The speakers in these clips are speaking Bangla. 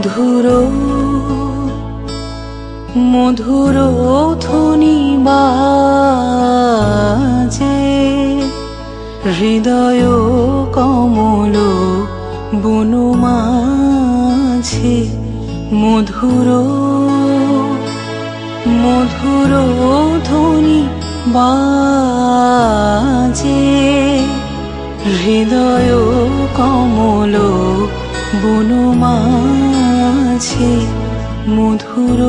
মধুর মধুর ধ্বনি বাজে হৃদয় কমল বন মাঝে মধুর মধুর ধ্বনি বাজে হৃদয় কমল বন মাঝে মধুর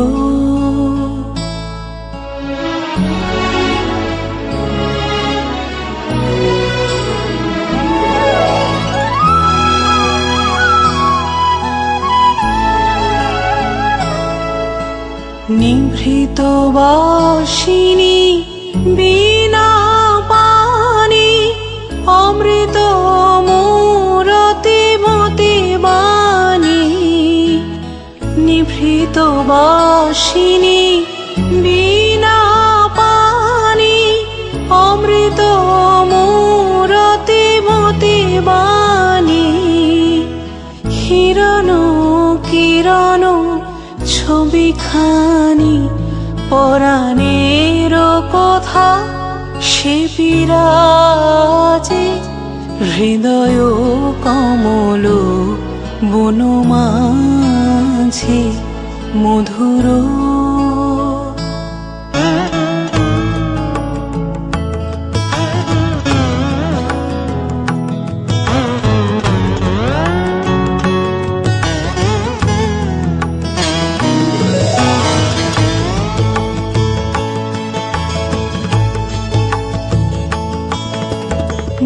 নিভৃত বাসিনী বিনা পানি অমৃত মূরতি মতি বাণী নিভৃত বাসিনী বিনা পানি অমৃত মূরতি মতি বাণী হিরণ কিরণ ছবিখানি পরাণের কথা সে বিরাজে হৃদয় কমল বন মাঝে মধুর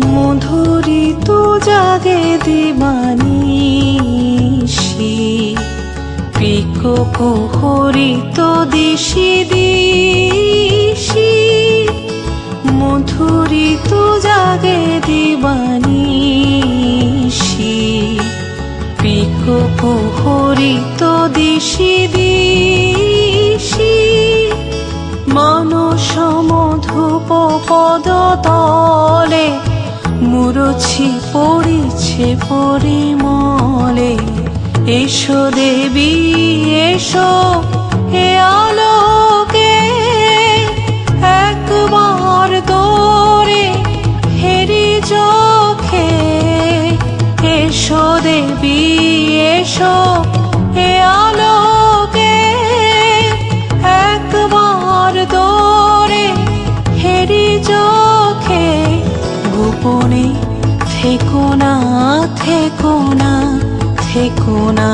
মধুরিত জাগে দিবানিশি পিকো কুহরিত দিশি দিশি মধুরিত জাগে দিবানিশি পিকো কুহরিত দিশি দিশি মানস মধুপ পদ তলে মুরছি পড়িছে পরিমলে এসো দেবী এসো হে আলোকে একবার তোরে হেরি চোখে এসো দেবী এসো হে আলোকে একবার তোরে হেরি চোখে গোপনে থেকো না থেকো না থেকো না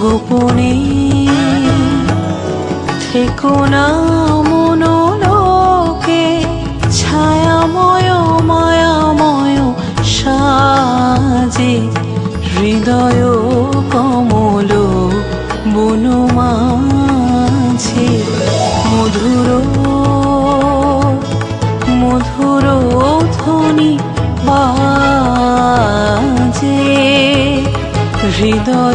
গোপনে থেকো না মনোলোকে ছায়াময় মায়াময় সাজে হৃদয় কমল বন মাঝে মধুর মধুর ধ্বনি বাজে হৃদয়